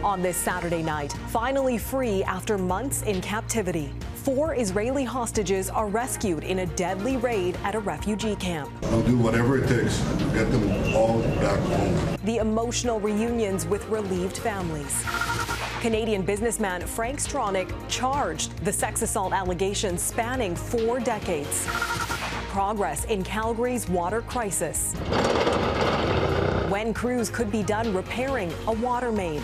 On this Saturday night, finally free after months in captivity. 4 Israeli hostages are rescued in a deadly raid at a refugee camp. I'll do whatever it takes to get them all back home. The emotional reunions with relieved families. Canadian businessman Frank Stronach charged the sex assault allegations spanning 4 decades. Progress in Calgary's water crisis. When crews could be done repairing a water main.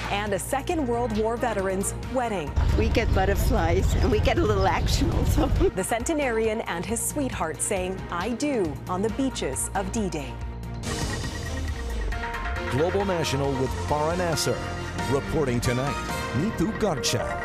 And a Second World War veteran's wedding. We get butterflies and we get a little action also. The centenarian and his sweetheart saying "I do" on the beaches of D-Day. Global National with Farah Nasser. Reporting tonight, Nitu Garcha.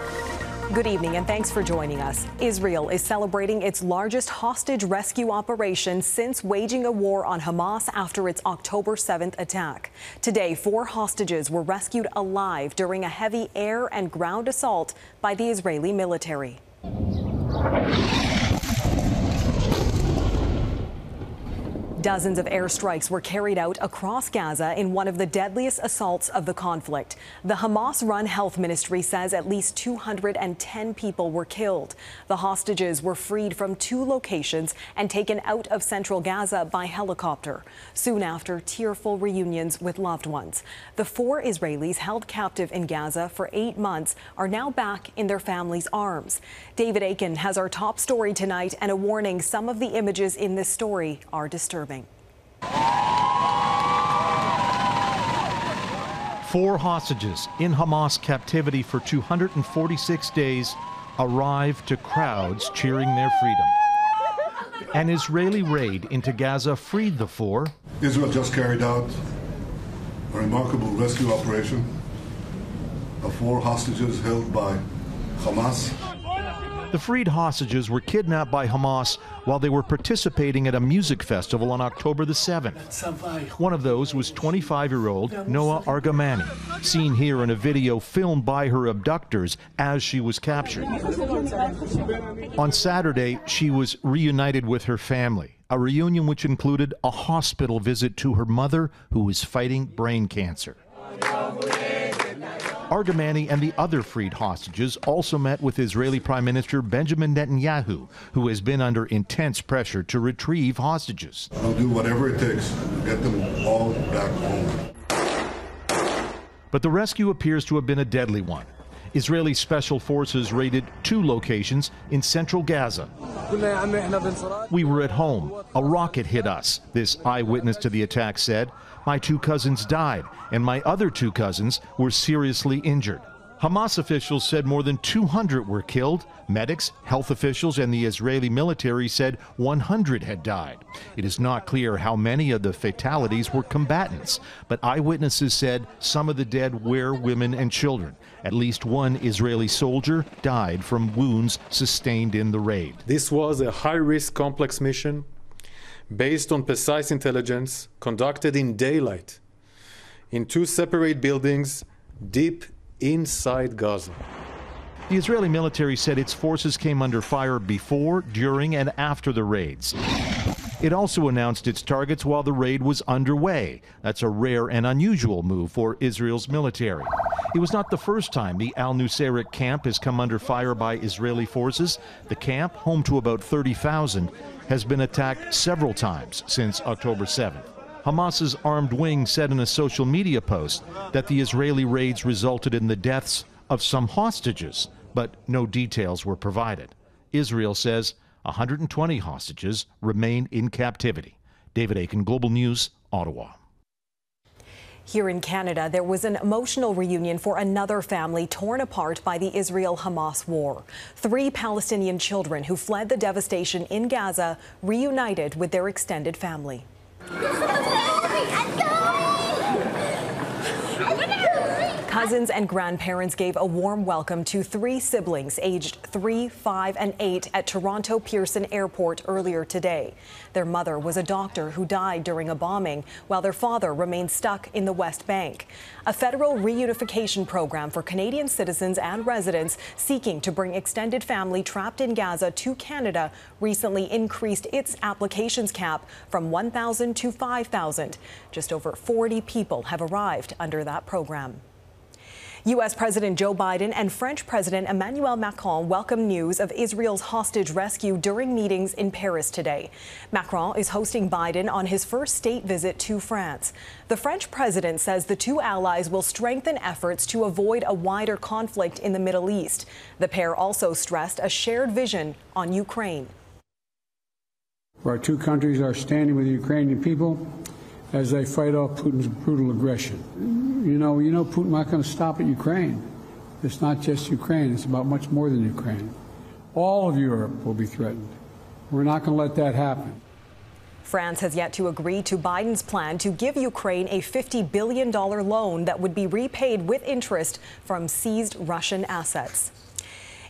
Good evening and thanks for joining us. Israel is celebrating its largest hostage rescue operation since waging a war on Hamas after its October 7th attack. Today, 4 hostages were rescued alive during a heavy air and ground assault by the Israeli military. Dozens of airstrikes were carried out across Gaza in one of the deadliest assaults of the conflict. The Hamas-run health ministry says at least 210 people were killed. The hostages were freed from 2 locations and taken out of central Gaza by helicopter. Soon after, tearful reunions with loved ones. The 4 Israelis held captive in Gaza for 8 months are now back in their families' arms. David Akin has our top story tonight and a warning: some of the images in this story are disturbing. 4 hostages in Hamas captivity for 246 days arrived to crowds cheering their freedom. An Israeli raid into Gaza freed the 4. Israel just carried out a remarkable rescue operation of 4 hostages held by Hamas. The freed hostages were kidnapped by Hamas while they were participating at a music festival on October the 7th. One of those was 25-year-old Noah Argamani, seen here in a video filmed by her abductors as she was captured. On Saturday, she was reunited with her family, a reunion which included a hospital visit to her mother, who was fighting brain cancer. Argamani and the other freed hostages also met with Israeli Prime Minister Benjamin Netanyahu, who has been under intense pressure to retrieve hostages. I'll do whatever it takes to get them all back home. But the rescue appears to have been a deadly one. Israeli special forces raided 2 locations in central Gaza. "We were at home. A rocket hit us," this eyewitness to the attack said. "My 2 cousins died, and my other 2 cousins were seriously injured." Hamas officials said more than 200 were killed. Medics, health officials, and the Israeli military said 100 had died. It is not clear how many of the fatalities were combatants, but eyewitnesses said some of the dead were women and children. At least 1 Israeli soldier died from wounds sustained in the raid. This was a high-risk, complex mission based on precise intelligence, conducted in daylight, in 2 separate buildings deep inside Gaza. The Israeli military said its forces came under fire before, during, and after the raids. It also announced its targets while the raid was underway. That's a rare and unusual move for Israel's military. It was not the first time the al-Nusayrat camp has come under fire by Israeli forces. The camp, home to about 30,000, has been attacked several times since October 7th. Hamas's armed wing said in a social media post that the Israeli raids resulted in the deaths of some hostages, but no details were provided. Israel says 120 hostages remain in captivity. David Akin, Global News, Ottawa. Here in Canada, there was an emotional reunion for another family torn apart by the Israel-Hamas war. 3 Palestinian children who fled the devastation in Gaza reunited with their extended family. Cousins and grandparents gave a warm welcome to 3 siblings aged 3, 5, and 8 at Toronto Pearson Airport earlier today. Their mother was a doctor who died during a bombing, while their father remained stuck in the West Bank. A federal reunification program for Canadian citizens and residents seeking to bring extended family trapped in Gaza to Canada recently increased its applications cap from 1,000 to 5,000. Just over 40 people have arrived under that program. U.S. President Joe Biden and French President Emmanuel Macron welcome news of Israel's hostage rescue during meetings in Paris today. Macron is hosting Biden on his first state visit to France. The French president says the two allies will strengthen efforts to avoid a wider conflict in the Middle East. The pair also stressed a shared vision on Ukraine. Our two countries are standing with the Ukrainian people as they fight off Putin's brutal aggression. You know, Putin's not going to stop at Ukraine. It's not just Ukraine. It's about much more than Ukraine. All of Europe will be threatened. We're not going to let that happen. France has yet to agree to Biden's plan to give Ukraine a $50 billion loan that would be repaid with interest from seized Russian assets.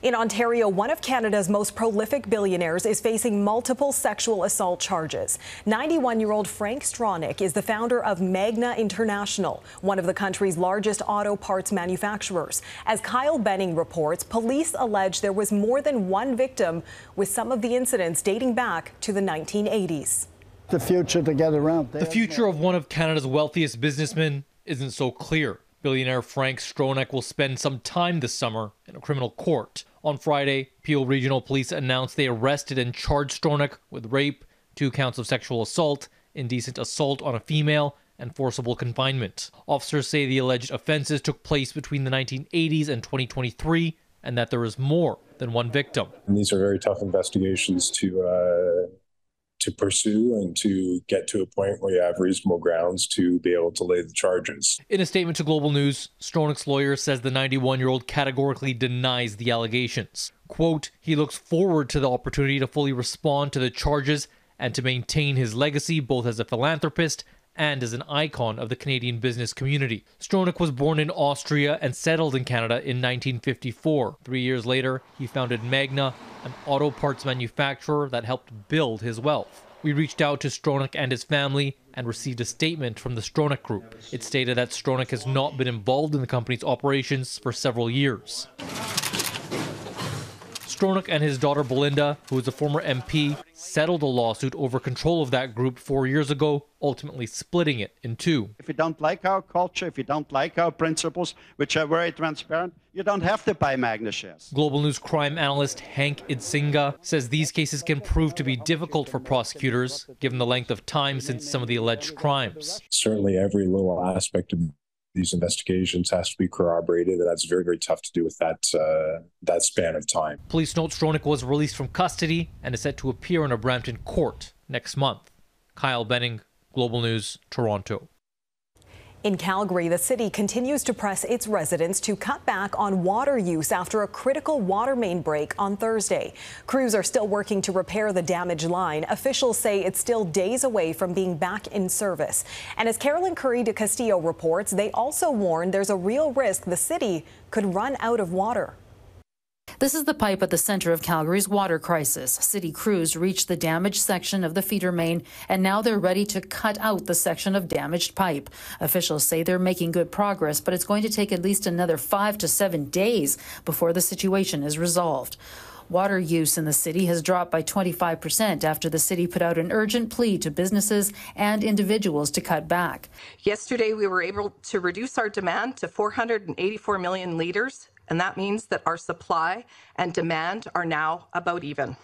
In Ontario, one of Canada's most prolific billionaires is facing multiple sexual assault charges. 91-year-old Frank Stronach is the founder of Magna International, one of the country's largest auto parts manufacturers. As Kyle Benning reports, police allege there was more than one victim, with some of the incidents dating back to the 1980s. The future to get around. The future of one of Canada's wealthiest businessmen isn't so clear. Billionaire Frank Stronach will spend some time this summer in a criminal court. On Friday, Peel Regional Police announced they arrested and charged Stronach with rape, 2 counts of sexual assault, indecent assault on a female, and forcible confinement. Officers say the alleged offenses took place between the 1980s and 2023, and that there is more than one victim. And these are very tough investigations to pursue and to get to a point where you have reasonable grounds to be able to lay the charges. In a statement to Global News, Stronach's lawyer says the 91-year-old categorically denies the allegations. Quote, he looks forward to the opportunity to fully respond to the charges and to maintain his legacy both as a philanthropist and as an icon of the Canadian business community. Stronach was born in Austria and settled in Canada in 1954. 3 years later, he founded Magna, an auto parts manufacturer that helped build his wealth. We reached out to Stronach and his family and received a statement from the Stronach Group. It stated that Stronach has not been involved in the company's operations for several years. Stronach and his daughter Belinda, who is a former MP, settled a lawsuit over control of that group 4 years ago, ultimately splitting it in two. If you don't like our culture, if you don't like our principles, which are very transparent, you don't have to buy Magna shares. Global News crime analyst Hank Idsinga says these cases can prove to be difficult for prosecutors, given the length of time since some of the alleged crimes. Certainly every little aspect of these investigations has to be corroborated, and that's very, very tough to do with that span of time. Police note Stronach was released from custody and is set to appear in a Brampton court next month. Kyle Benning, Global News, Toronto. In Calgary, the city continues to press its residents to cut back on water use after a critical water main break on Thursday. Crews are still working to repair the damaged line. Officials say it's still days away from being back in service. And as Carolyn Curry de Castillo reports, they also warn there's a real risk the city could run out of water. This is the pipe at the center of Calgary's water crisis. City crews reached the damaged section of the feeder main, and now they're ready to cut out the section of damaged pipe. Officials say they're making good progress, but it's going to take at least another 5 to 7 days before the situation is resolved. Water use in the city has dropped by 25% after the city put out an urgent plea to businesses and individuals to cut back. Yesterday, we were able to reduce our demand to 484 million litres. And that means that our supply and demand are now about even.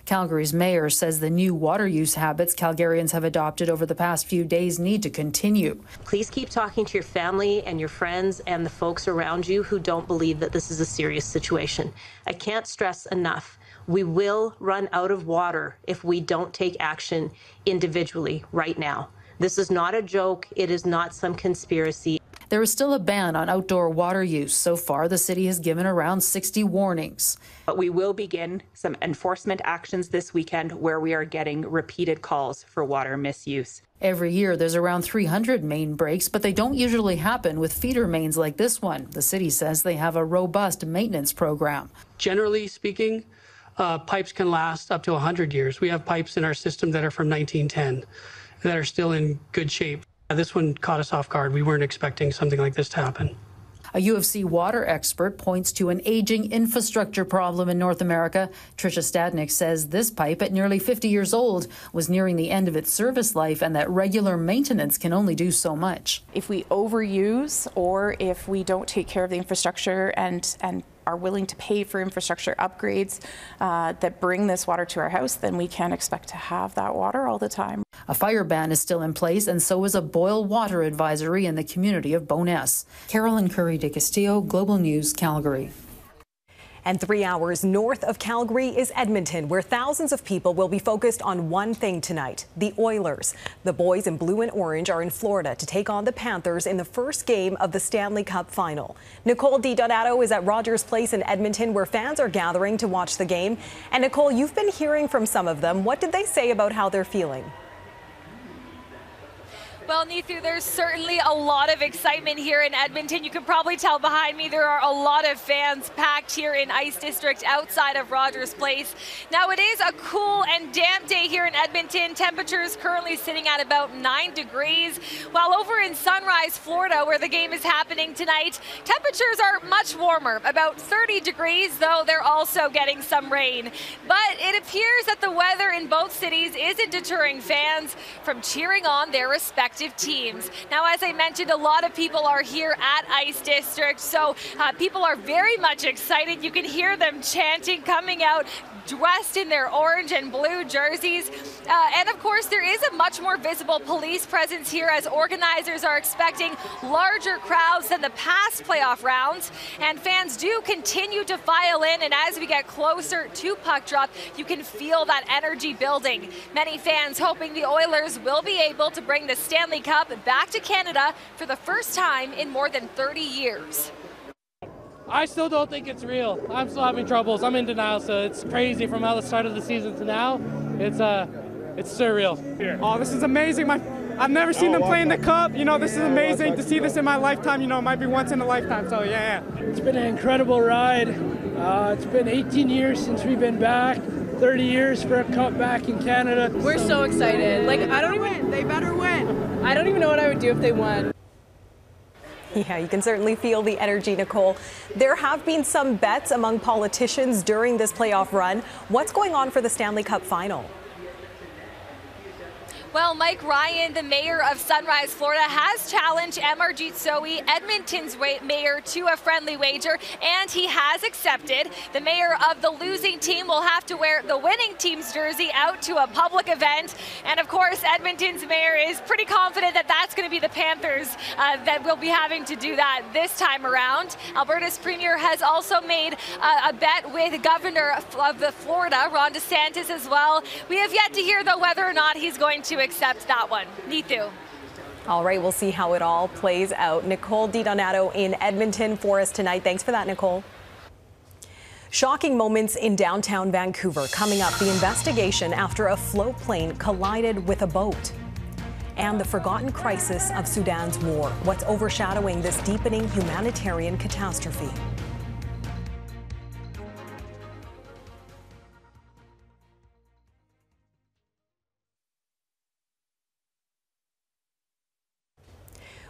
Calgary's mayor says the new water use habits Calgarians have adopted over the past few days need to continue. Please keep talking to your family and your friends and the folks around you who don't believe that this is a serious situation. I can't stress enough. We will run out of water if we don't take action individually right now. This is not a joke. It is not some conspiracy. There is still a ban on outdoor water use. So far, the city has given around 60 warnings. But we will begin some enforcement actions this weekend where we are getting repeated calls for water misuse. Every year, there's around 300 main breaks, but they don't usually happen with feeder mains like this one. The city says they have a robust maintenance program. Generally speaking, pipes can last up to 100 years. We have pipes in our system that are from 1910 that are still in good shape. This one caught us off guard. We weren't expecting something like this to happen. A UFC water expert points to an aging infrastructure problem in North America. Tricia Stadnick says this pipe, at nearly 50 years old, was nearing the end of its service life and that regular maintenance can only do so much. If we overuse or if we don't take care of the infrastructure and are willing to pay for infrastructure upgrades that bring this water to our house, then we can't expect to have that water all the time. A fire ban is still in place, and so is a boil water advisory in the community of Bowness. Carolyn Curry de Castillo, Global News, Calgary. And 3 hours north of Calgary is Edmonton, where thousands of people will be focused on one thing tonight: the Oilers. The boys in blue and orange are in Florida to take on the Panthers in the first game of the Stanley Cup final. Nicole DiDonato is at Rogers Place in Edmonton, where fans are gathering to watch the game. And Nicole, you've been hearing from some of them. What did they say about how they're feeling? Well, Neethu, there's certainly a lot of excitement here in Edmonton. You can probably tell behind me there are a lot of fans packed here in Ice District outside of Rogers Place. Now, it is a cool and damp day here in Edmonton. Temperatures currently sitting at about 9 degrees, while over in Sunrise, Florida, where the game is happening tonight, temperatures are much warmer, about 30 degrees, though they're also getting some rain. But it appears that the weather in both cities isn't deterring fans from cheering on their respective teams. Now, as I mentioned, a lot of people are here at Ice District, so people are very much excited. You can hear them chanting, coming out dressed in their orange and blue jerseys. And of course, there is a much more visible police presence here, as organizers are expecting larger crowds than the past playoff rounds. And fans do continue to file in, and as we get closer to puck drop, you can feel that energy building. Many fans hoping the Oilers will be able to bring the Stanley Cup back to Canada for the first time in more than 30 years. I still don't think it's real. I'm still having troubles. I'm in denial, so it's crazy from how the start of the season to now. It's surreal. Oh, this is amazing. I've never seen them play in the Cup. You know, this is amazing to see this in my lifetime. You know, it might be once in a lifetime, so yeah. It's been an incredible ride. It's been 18 years since we've been back. 30 years for a Cup back in Canada. We're so excited. Like, they better win. I don't even know what I would do if they won. Yeah, you can certainly feel the energy, Nicole. There have been some bets among politicians during this playoff run. What's going on for the Stanley Cup final? Well, Mike Ryan, the mayor of Sunrise, Florida, has challenged Amarjeet Sohi, Edmonton's mayor, to a friendly wager, and he has accepted. The mayor of the losing team will have to wear the winning team's jersey out to a public event. And of course, Edmonton's mayor is pretty confident that that's going to be the Panthers that will be having to do that this time around. Alberta's premier has also made a bet with the governor of the Florida, Ron DeSantis, as well. We have yet to hear, though, whether or not he's going to accept that one. Neethu. All right, we'll see how it all plays out. Nicole DiDonato in Edmonton for us tonight. Thanks for that, Nicole. Shocking moments in downtown Vancouver. Coming up, the investigation after a float plane collided with a boat. And the forgotten crisis of Sudan's war. What's overshadowing this deepening humanitarian catastrophe?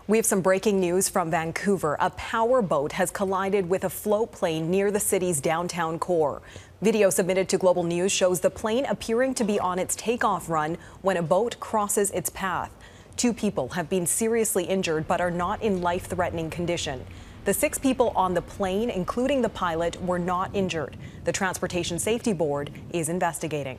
We have some breaking news from Vancouver. A power boat has collided with a float plane near the city's downtown core. Video submitted to Global News shows the plane appearing to be on its takeoff run when a boat crosses its path. 2 people have been seriously injured but are not in life-threatening condition. The 6 people on the plane, including the pilot, were not injured. The Transportation Safety Board is investigating.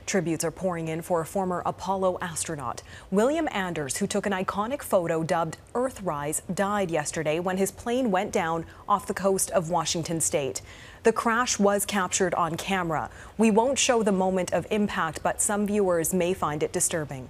Tributes are pouring in for a former Apollo astronaut. William Anders, who took an iconic photo dubbed Earthrise, died yesterday when his plane went down off the coast of Washington state. The crash was captured on camera. We won't show the moment of impact, but some viewers may find it disturbing.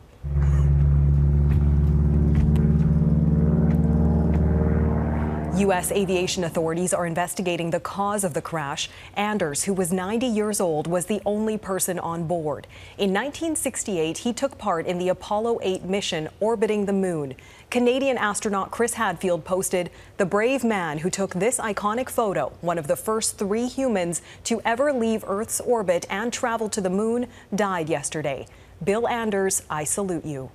U.S. aviation authorities are investigating the cause of the crash. Anders, who was 90 years old, was the only person on board. In 1968, he took part in the Apollo 8 mission orbiting the moon. Canadian astronaut Chris Hadfield posted, "The brave man who took this iconic photo, one of the first 3 humans to ever leave Earth's orbit and travel to the moon, died yesterday. Bill Anders, I salute you."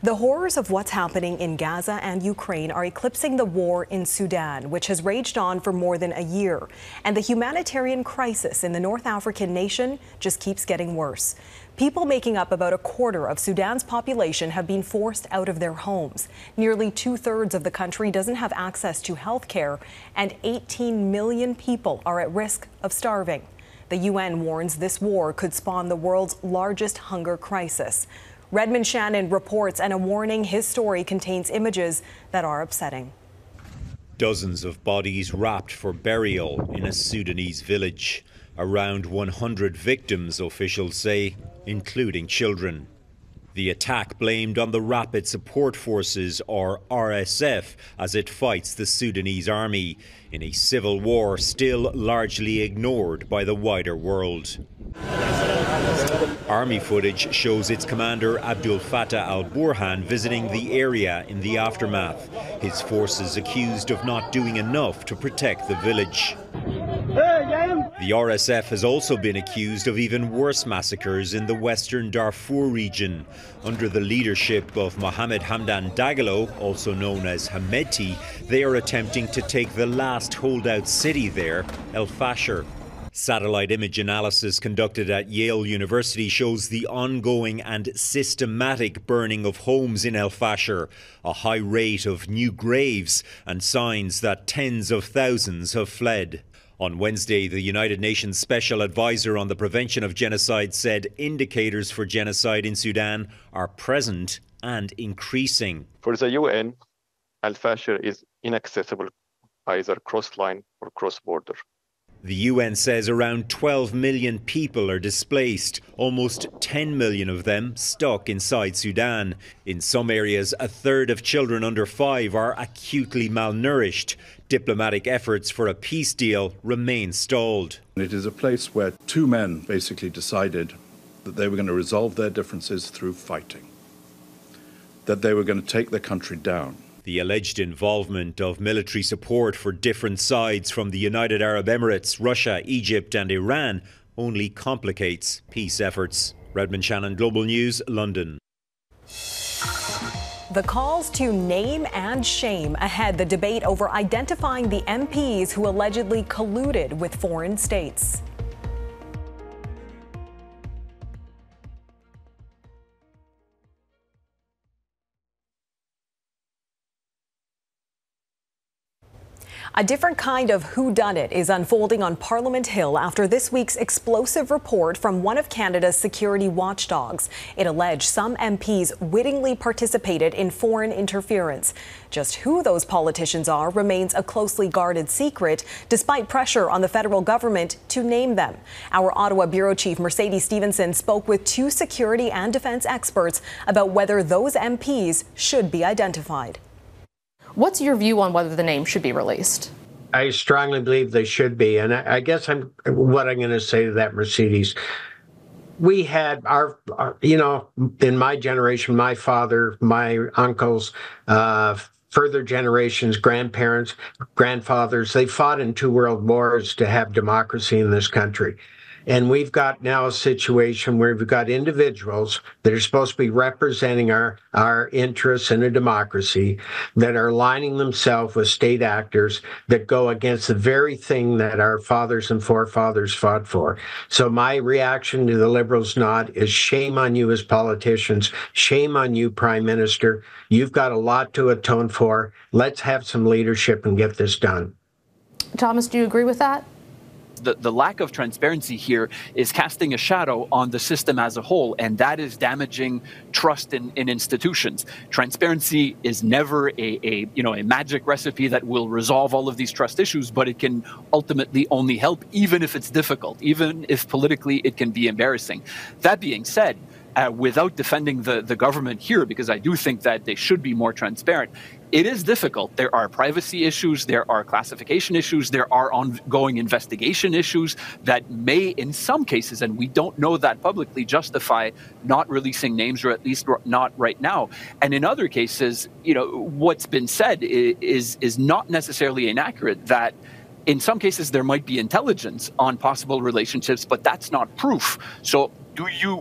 The horrors of what's happening in Gaza and Ukraine are eclipsing the war in Sudan, which has raged on for more than a year. And the humanitarian crisis in the North African nation just keeps getting worse. People making up about a quarter of Sudan's population have been forced out of their homes. Nearly 2/3 of the country doesn't have access to health care, and 18 million people are at risk of starving. The UN warns this war could spawn the world's largest hunger crisis. Redmond Shannon reports, and a warning: his story contains images that are upsetting. Dozens of bodies wrapped for burial in a Sudanese village. Around 100 victims, officials say, including children. The attack blamed on the Rapid Support Forces, or RSF, as it fights the Sudanese army in a civil war still largely ignored by the wider world. Army footage shows its commander Abdul Fattah al-Burhan visiting the area in the aftermath. His forces accused of not doing enough to protect the village. The RSF has also been accused of even worse massacres in the western Darfur region. Under the leadership of Mohammed Hamdan Dagalo, also known as Hameti, they are attempting to take the last holdout city there, El Fasher. Satellite image analysis conducted at Yale University shows the ongoing and systematic burning of homes in El Fasher, a high rate of new graves, and signs that tens of thousands have fled. On Wednesday, the United Nations Special Advisor on the Prevention of Genocide said indicators for genocide in Sudan are present and increasing. For the UN, Al Fasher is inaccessible either cross-line or cross-border. The UN says around 12 million people are displaced, almost 10 million of them stuck inside Sudan. In some areas, a third of children under 5 are acutely malnourished. Diplomatic efforts for a peace deal remain stalled. It is a place where two men basically decided that they were going to resolve their differences through fighting, that they were going to take the country down. The alleged involvement of military support for different sides from the United Arab Emirates, Russia, Egypt and Iran only complicates peace efforts. Redmond Shannon, Global News, London. The calls to name and shame ahead the debate over identifying the MPs who allegedly colluded with foreign states. A different kind of whodunit is unfolding on Parliament Hill after this week's explosive report from one of Canada's security watchdogs. It alleged some MPs wittingly participated in foreign interference. Just who those politicians are remains a closely guarded secret, despite pressure on the federal government to name them. Our Ottawa Bureau Chief Mercedes Stevenson spoke with 2 security and defense experts about whether those MPs should be identified. What's your view on whether the name should be released? I strongly believe they should be. And I guess what I'm going to say to that, Mercedes, we had our, in my generation, my father, my uncles, further generations, grandparents, grandfathers, they fought in 2 world wars to have democracy in this country. And we've got now a situation where we've got individuals that are supposed to be representing our interests in a democracy that are aligning themselves with state actors that go against the very thing that our fathers and forefathers fought for. So my reaction to the Liberals' nod is shame on you as politicians, shame on you, Prime Minister. You've got a lot to atone for. Let's have some leadership and get this done. Thomas, do you agree with that? The lack of transparency here is casting a shadow on the system as a whole, and that is damaging trust in institutions. Transparency is never a magic recipe that will resolve all of these trust issues, but it can ultimately only help, even if it's difficult, even if politically it can be embarrassing. That being said, without defending the government here, because I do think that they should be more transparent, it is difficult. There are privacy issues, there are classification issues, there are ongoing investigation issues that may, in some cases, and we don't know that publicly, justify not releasing names, or at least not right now. And in other cases, what's been said is not necessarily inaccurate, that in some cases there might be intelligence on possible relationships, but that's not proof. So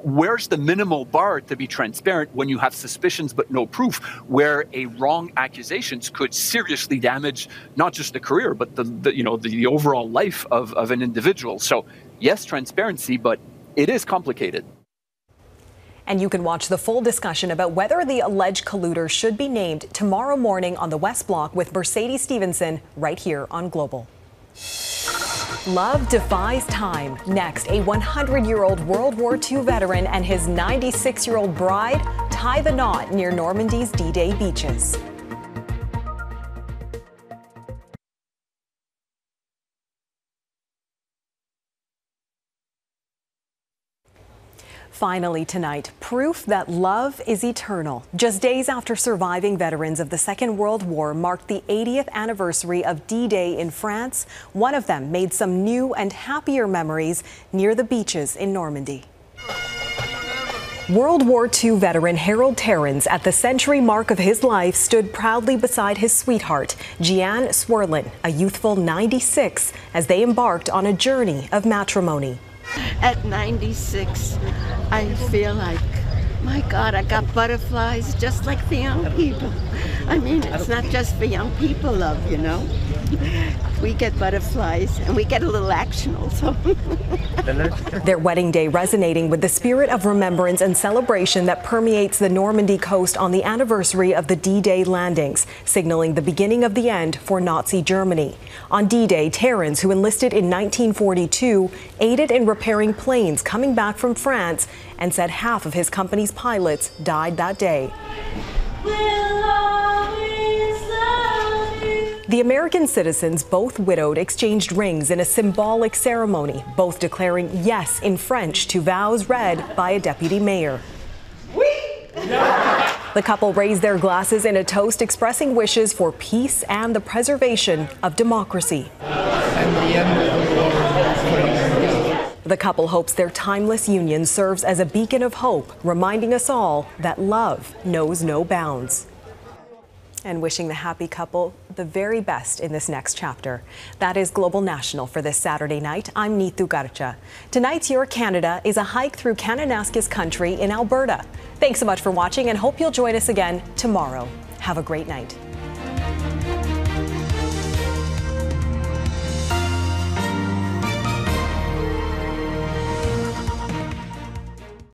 where's the minimal bar to be transparent when you have suspicions but no proof, where a wrong accusations could seriously damage not just the career but the overall life of an individual? So yes, transparency, but it is complicated. And you can watch the full discussion about whether the alleged colluder should be named tomorrow morning on the West Block with Mercedes Stevenson right here on Global. Love defies time. Next, a 100-year-old World War II veteran and his 96-year-old bride tie the knot near Normandy's D-Day beaches. Finally tonight, proof that love is eternal. Just days after surviving veterans of the Second World War marked the 80th anniversary of D-Day in France, one of them made some new and happier memories near the beaches in Normandy. World War II veteran Harold Terrans, at the century mark of his life, stood proudly beside his sweetheart, Jeanne Swerlin, a youthful 96, as they embarked on a journey of matrimony. At 96, I feel like, my God, I got butterflies just like the young people. I mean, it's not just for young people, love, you know. We get butterflies and we get a little action also. Their wedding day resonating with the spirit of remembrance and celebration that permeates the Normandy coast on the anniversary of the D-Day landings, signaling the beginning of the end for Nazi Germany. On D-Day, Terrans, who enlisted in 1942, aided in repairing planes coming back from France and said half of his company's pilots died that day. The American citizens, both widowed, exchanged rings in a symbolic ceremony, both declaring yes in French to vows read by a deputy mayor. The couple raised their glasses in a toast expressing wishes for peace and the preservation of democracy. The couple hopes their timeless union serves as a beacon of hope, reminding us all that love knows no bounds. And wishing the happy couple the very best in this next chapter. That is Global National for this Saturday night. I'm Neetu Garcha. Tonight's Your Canada is a hike through Kananaskis country in Alberta. Thanks so much for watching and hope you'll join us again tomorrow. Have a great night.